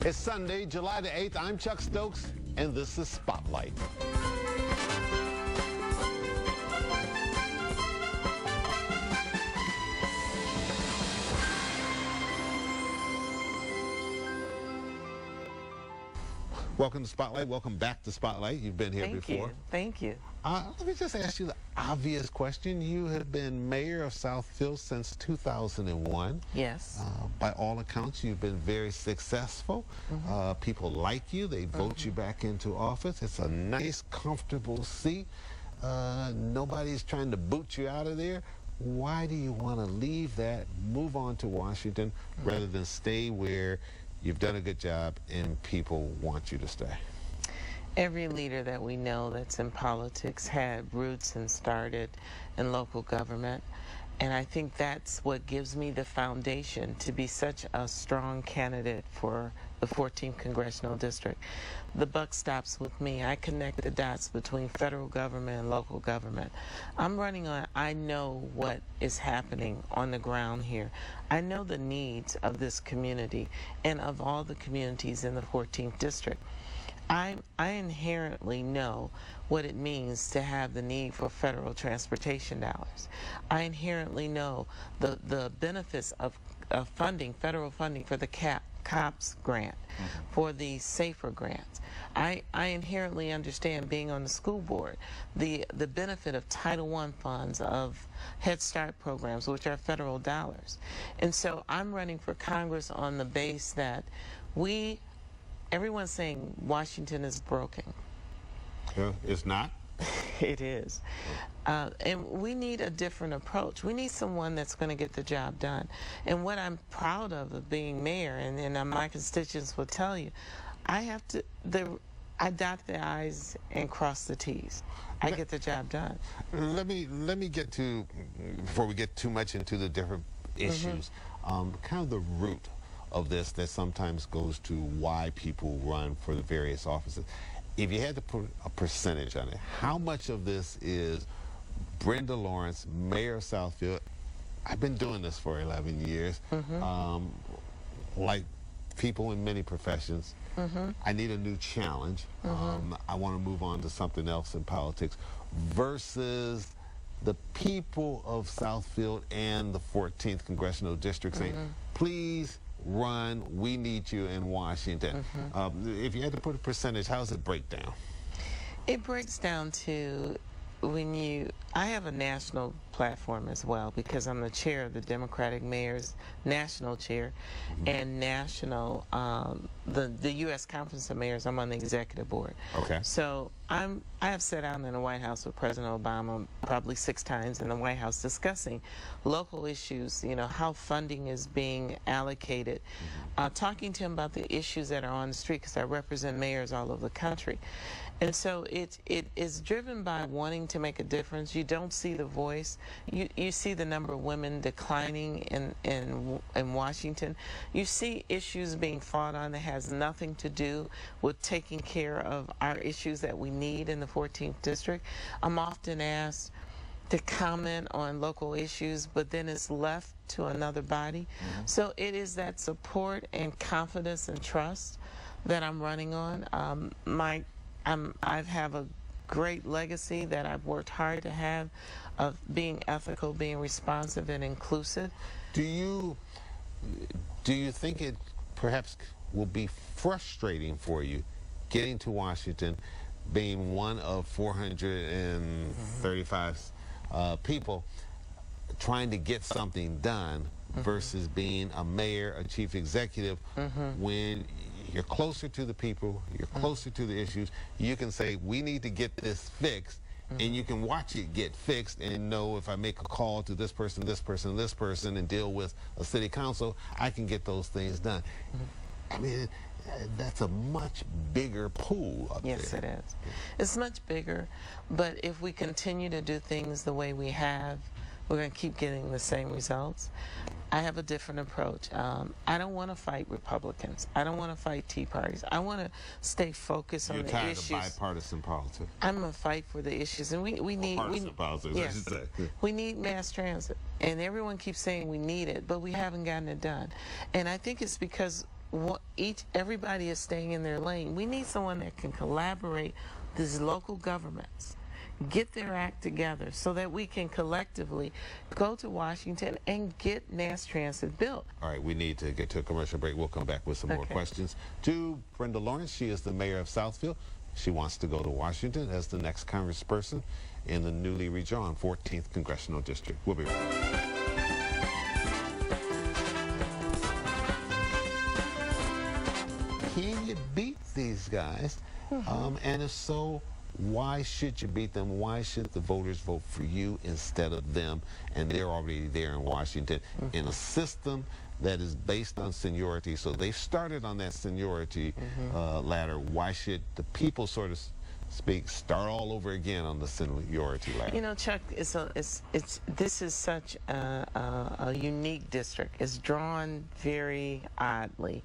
It's Sunday, July the 8th. I'm Chuck Stokes, and this is Spotlight. Welcome to Spotlight. Welcome back to Spotlight. You've been here before. Thank you. Let me just ask you the obvious question. You have been mayor of Southfield since 2001. Yes. By all accounts, you've been very successful. People like you. They vote you back into office. It's a nice, comfortable seat. Nobody's trying to boot you out of there. Why do you want to leave that, move on to Washington, rather than stay where you've done a good job and people want you to stay? Every leader that we know that's in politics had roots and started in local government. And I think that's what gives me the foundation to be such a strong candidate for the 14th Congressional District. The buck stops with me. I connect the dots between federal government and local government. I'm running on, I know what is happening on the ground here. I know the needs of this community and of all the communities in the 14th District. I inherently know what it means to have the need for federal transportation dollars. I inherently know the benefits of funding, federal funding for the COPS grant, for the SAFER grants. I inherently understand, being on the school board, the benefit of Title I funds, of Head Start programs, which are federal dollars. And so I'm running for Congress on the base that everyone's saying Washington is broken. Yeah, it's not? It is. And we need a different approach. We need someone that's going to get the job done. And what I'm proud of being mayor, and my constituents will tell you, I dot the I's and cross the T's. I get the job done. Let me get to, before we get too much into the different issues, kind of the root of this that sometimes goes to why people run for the various offices. If you had to put a percentage on it, how much of this is Brenda Lawrence, mayor of Southfield? I've been doing this for 11 years. Like people in many professions, I need a new challenge. I want to move on to something else in politics, versus the people of Southfield and the 14th Congressional District saying, please run, we need you in Washington. If you had to put a percentage, how does it break down? It breaks down to I have a national platform as well, because I'm the chair of the Democratic Mayors National Chair and national, the U.S. Conference of Mayors. I'm on the executive board. Okay. So I have sat down in the White House with President Obama probably 6 times in the White House discussing local issues, how funding is being allocated, talking to him about the issues that are on the street, because I represent mayors all over the country. And so it is driven by wanting to make a difference. You don't see the voice. You see the number of women declining in Washington. You see issues being fought on that has nothing to do with taking care of our issues that we need in the 14th District. I'm often asked to comment on local issues, but then it's left to another body. So it is that support and confidence and trust that I'm running on. I have a great legacy that I've worked hard to have, of being ethical, being responsive and inclusive. Do you think it perhaps will be frustrating for you getting to Washington, being one of 435 people, trying to get something done, versus being a mayor, a chief executive, when you're closer to the people, you're closer to the issues, you can say, we need to get this fixed, and you can watch it get fixed and know, if I make a call to this person, this person, this person, and deal with a city council, I can get those things done. I mean, that's a much bigger pool up there. Yes, it is. It's much bigger, but if we continue to do things the way we have, we're going to keep getting the same results. I have a different approach. I don't want to fight Republicans. I don't want to fight Tea Parties. I want to stay focused on the issues. You're tired of bipartisan politics. I'm going to fight for the issues. And we need... Partisan politics, I should say. We need mass transit. And everyone keeps saying we need it, but we haven't gotten it done. And I think it's because everybody is staying in their lane. We need someone that can collaborate these local governments, get their act together so that we can collectively go to Washington and get mass transit built. All right, we need to get to a commercial break. We'll come back with some more questions to Brenda Lawrence. She is the mayor of Southfield. She wants to go to Washington as the next congressperson in the newly redrawn 14th Congressional District. We'll be right back. Can you beat these guys? And if so, why should you beat them? Why should the voters vote for you instead of them? And they're already there in Washington in a system that is based on seniority. So they started on that seniority ladder. Why should the people, sort of speak, start all over again on the seniority ladder? You know, Chuck, this is such a unique district. It's drawn very oddly.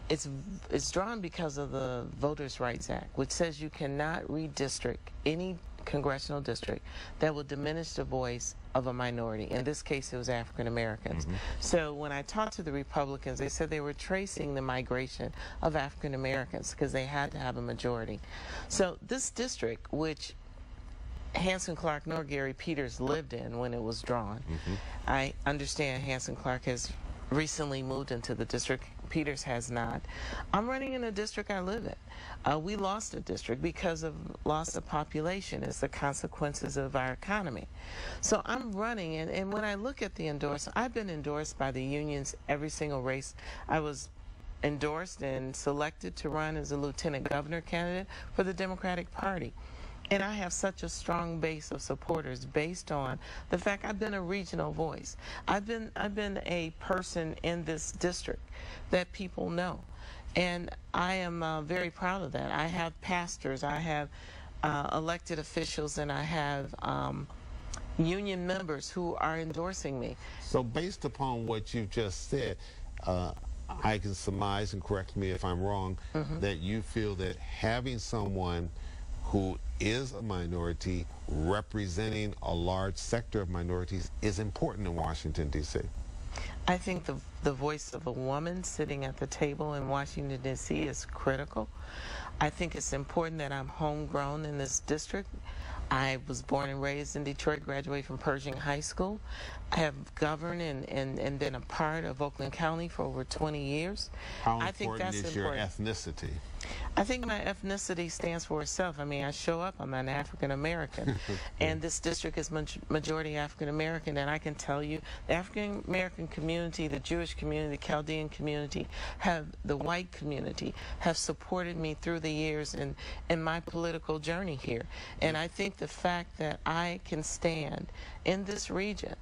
It's drawn because of the Voters' Rights Act, which says you cannot redistrict any congressional district that will diminish the voice of a minority. In this case, it was African Americans. So when I talked to the Republicans, they said they were tracing the migration of African Americans because they had to have a majority. So this district, which Hanson Clark nor Gary Peters lived in when it was drawn, I understand Hanson Clark has recently moved into the district. Peters has not. I'm running in a district I live in. We lost a district because of loss of population as the consequences of our economy. So I'm running, and when I look at the endorsement, I've been endorsed by the unions every single race. I was endorsed and selected to run as a lieutenant governor candidate for the Democratic Party. And I have such a strong base of supporters based on the fact I've been a regional voice. I've been a person in this district that people know. And I am very proud of that. I have pastors, I have elected officials, and I have union members who are endorsing me. So based upon what you just said, I can surmise, and correct me if I'm wrong, that you feel that having someone who is a minority representing a large sector of minorities is important in Washington, D.C. I think the voice of a woman sitting at the table in Washington, D.C. is critical. I think it's important that I'm homegrown in this district. I was born and raised in Detroit, graduated from Pershing High School. I have governed and been a part of Oakland County for over 20 years. How important is your ethnicity? I think my ethnicity stands for itself. I mean, I show up, I'm an African American, and this district is majority African American, and I can tell you the African American community, the Jewish community, the Chaldean community, the white community have supported me through the years in my political journey here. And I think the fact that I can stand in this region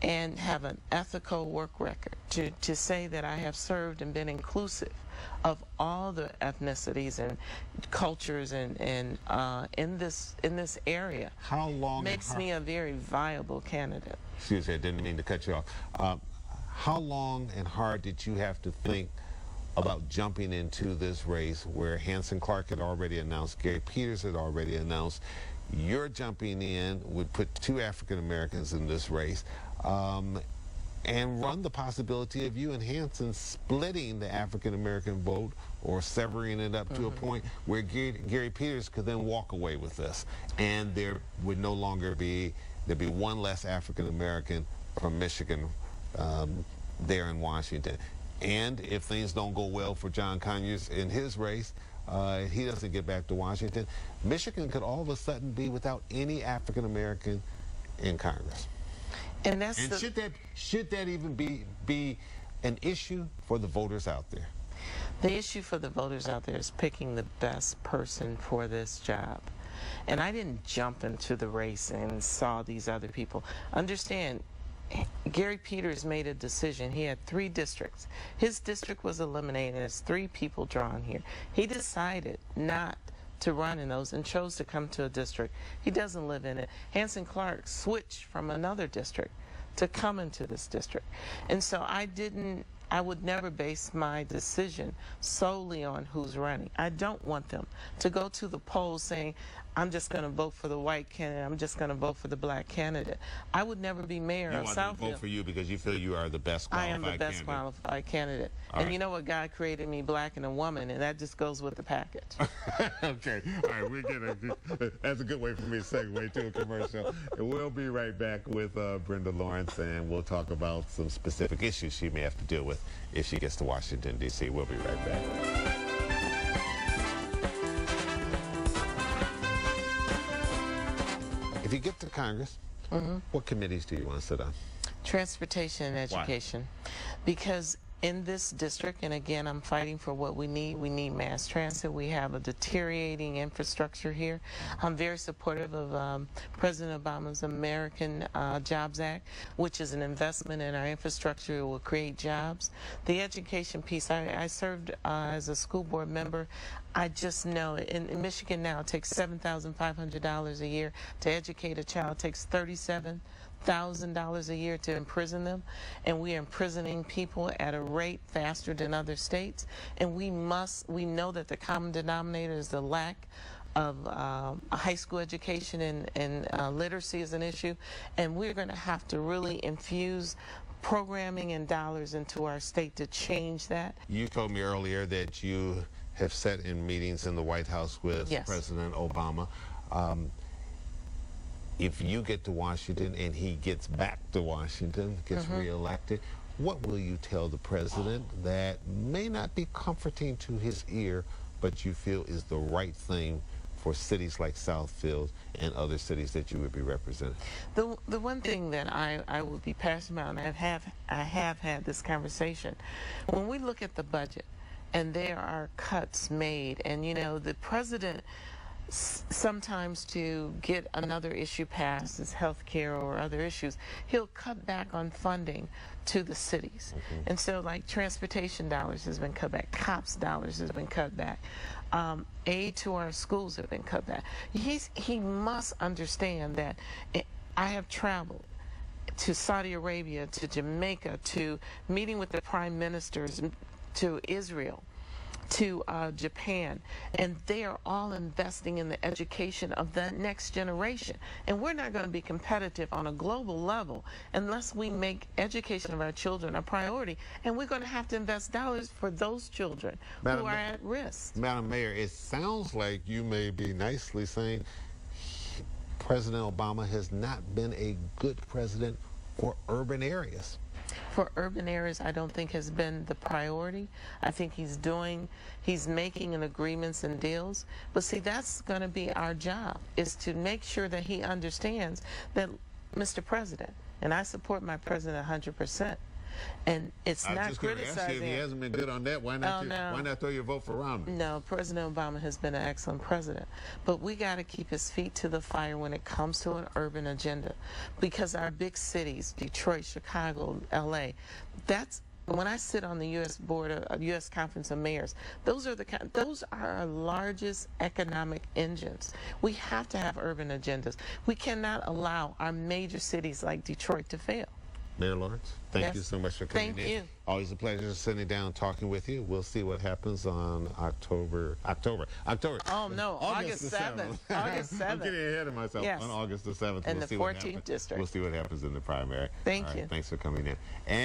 and have an ethical work record to say that I have served and been inclusive of all the ethnicities and cultures and in this area. How long makes me a very viable candidate. Excuse me, I didn't mean to cut you off. How long and hard did you have to think about jumping into this race where Hanson Clark had already announced, Gary Peters had already announced, you're jumping in, would put two African Americans in this race, and run the possibility of you and Hanson splitting the African American vote or severing it up to a point where Gary Peters could then walk away with this, and there would no longer be, there'd be one less African American from Michigan there in Washington. And if things don't go well for John Conyers in his race, he doesn't get back to Washington, Michigan could all of a sudden be without any African American in Congress. And that's should that even be an issue for the voters out there? The issue for the voters out there is picking the best person for this job. And I didn't jump into the race and saw these other people. Understand, Gary Peters made a decision. He had 3 districts. His district was eliminated. There's 3 people drawn here. He decided not to run in those and chose to come to a district. He doesn't live in it. Hanson Clark switched from another district to come into this district. And so I would never base my decision solely on who's running. I don't want them to go to the polls saying, I'm just going to vote for the white candidate, I'm just going to vote for the black candidate. I would never be mayor of Southfield. You want to vote for you because you feel you are the best qualified candidate. I am the best qualified candidate. And you know what? God created me black and a woman, and that just goes with the package. Okay. All right. We're getting that's a good way for me to segue to a commercial. And we'll be right back with Brenda Lawrence, and we'll talk about some specific issues she may have to deal with if she gets to Washington, D.C. We'll be right back. If you get to Congress, what committees do you want to sit on? Transportation and education. Why? Because in this district, and again, I'm fighting for what we need mass transit. We have a deteriorating infrastructure here. I'm very supportive of President Obama's American Jobs Act, which is an investment in our infrastructure. It will create jobs. The education piece, I served as a school board member. I just know in Michigan now it takes $7,500 a year to educate a child. It takes $37,000 a year to imprison them, and we are imprisoning people at a rate faster than other states. And we know that the common denominator is the lack of a high school education, and literacy is an issue, and we're going to have to really infuse programming and dollars into our state to change that. You told me earlier that you have sat in meetings in the White House with President Obama. If you get to Washington and he gets back to Washington, gets reelected, what will you tell the president that may not be comforting to his ear, but you feel is the right thing for cities like Southfield and other cities that you would be representing? The one thing that I would be passionate about, and I have had this conversation, when we look at the budget and there are cuts made, and you know, the president sometimes to get another issue passed, as health care or other issues, he'll cut back on funding to the cities. And so like transportation dollars has been cut back, COPS dollars has been cut back, aid to our schools have been cut back. He must understand that I have traveled to Saudi Arabia, to Jamaica, to meeting with the prime ministers, to Israel, to Japan, and they are all investing in the education of the next generation. And we're not going to be competitive on a global level unless we make education of our children a priority, and we're going to have to invest dollars for those children who are at risk. Madam Mayor, it sounds like you may be nicely saying President Obama has not been a good president for urban areas. For urban areas, I don't think has been the priority. I think he's making agreements and deals. But see, that's going to be our job, is to make sure that he understands that, Mr. President, and I support my president 100%. And it's not criticizing. I was just going to ask you, if he hasn't been good on that, why not throw your vote for Romney? No, President Obama has been an excellent president. But we got to keep his feet to the fire when it comes to an urban agenda. Because our big cities, Detroit, Chicago, L.A., that's when I sit on the U.S. board of U.S. Conference of Mayors, those are our largest economic engines. We have to have urban agendas. We cannot allow our major cities like Detroit to fail. Mayor Lawrence, thank you so much for coming in. Thank you. Always a pleasure sitting down and talking with you. We'll see what happens on October. Oh, no, August 7th. August 7th. I'm getting ahead of myself. Yes. On August the 7th. In the 14th district. We'll see what happens in the primary. Thank you. Thanks for coming in.